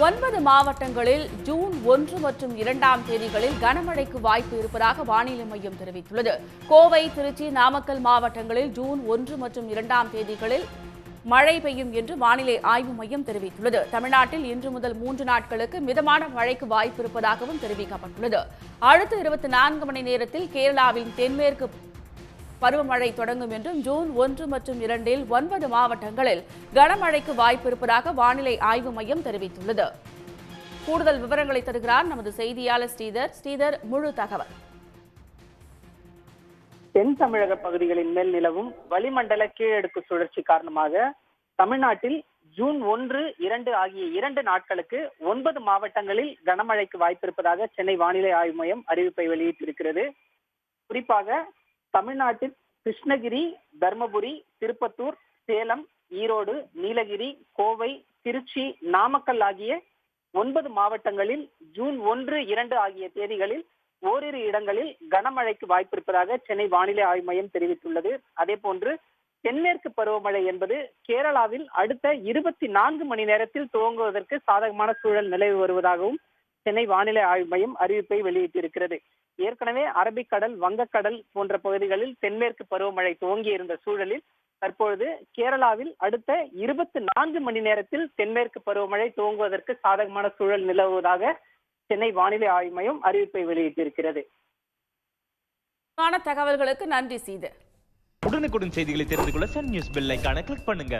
9 மாவட்டங்களில் ஜூன் 1 மற்றும் 2ஆம் தேதிகளில் கனமழைக்கு வாய்ப்பு இருப்பதாக வானிலை மையம் தெரிவித்துள்ளது. கோவை, திருச்சி, நாமக்கல் மாவட்டங்களில் ஜூன் 1 மற்றும் 2ஆம் தேதிகளில் மழை பெய்யும் என்று வானிலை ஆய்வு மையம் தெரிவித்துள்ளது. தமிழ்நாட்டில் இன்று முதல் 3 நாட்களுக்கு மிதமான மழைக்கு வாய்ப்பு இருப்பதாகவும் தெரிவிக்கப்பட்டுள்ளது. அடுத்த 24 மணி நேரத்தில் கேரளாவின் தென்மேற்கு பருவமழை தொடங்கும் என்றும் ஜூன் 1 மற்றும் 2இல் 9 மாவட்டங்களில் கனமழைக்கு வாய்ப்பு இருப்பதாக வானிலை ஆய்வு மையம் தெரிவித்துள்ளது. கூடுதல் விவரங்களை தருகிறார் நமது செய்தியாளர் ஸ்ரீதர். ஸ்ரீதர், முழு தகவல். தென் தமிழக பகுதிகளின் மேல் நிலவும் வளிமண்டல கீழடுக்கு சுழற்சி காரணமாக தமிழ்நாட்டில் ஜூன் 1, 2 ஆகிய 2 நாட்களுக்கு 9 மாவட்டங்களில் கனமழைக்கு வாய்ப்பிருப்பதாக சென்னை வானிலை ஆய்வு மையம் அறிவிப்பை வெளியிட்டிருக்கிறது. குறிப்பாக தமிழ்நாட்டில் கிருஷ்ணகிரி, தர்மபுரி, திருப்பத்தூர், சேலம், ஈரோடு, நீலகிரி, கோவை, திருச்சி, நாமக்கல் ஆகிய 9 மாவட்டங்களில் ஜூன் 1, 2 ஆகிய தேதிகளில் ஓரிரு இடங்களில் கனமழைக்கு வாய்ப்பிருப்பதாக சென்னை வானிலை ஆய்வு மையம் தெரிவித்துள்ளது. அதே போன்று தென்மேற்கு பருவமழை என்பது கேரளாவில் அடுத்த 24 மணி நேரத்தில் துவங்குவதற்கு சாதகமான சூழல் நிலவி வருவதாகவும் சென்னை வானிலை ஆய்வு மையம் அறிவிப்பை வெளியிட்டிருக்கிறது. ஏற்கனவே அரபிக்கடல், வங்கக்கடல் போன்ற பகுதிகளில் தென்மேற்கு பருவமழை துவங்கி இருந்த சூழலில் தற்பொழுது கேரளாவில் அடுத்த 24 மணி நேரத்தில் தென்மேற்கு பருவமழை துவங்குவதற்கு சாதகமான சூழல் நிலவுவதாக சென்னை வானிலை ஆய்வு மையம் அறிவிப்பை வெளியிட்டிருக்கிறது. தகவல்களுக்கு நன்றி சீதர். உடனுக்குடன் செய்திகளை தெரிந்து கொள்ள சன் நியூஸ் பெல் ஐகானை கிளிக் பண்ணுங்க.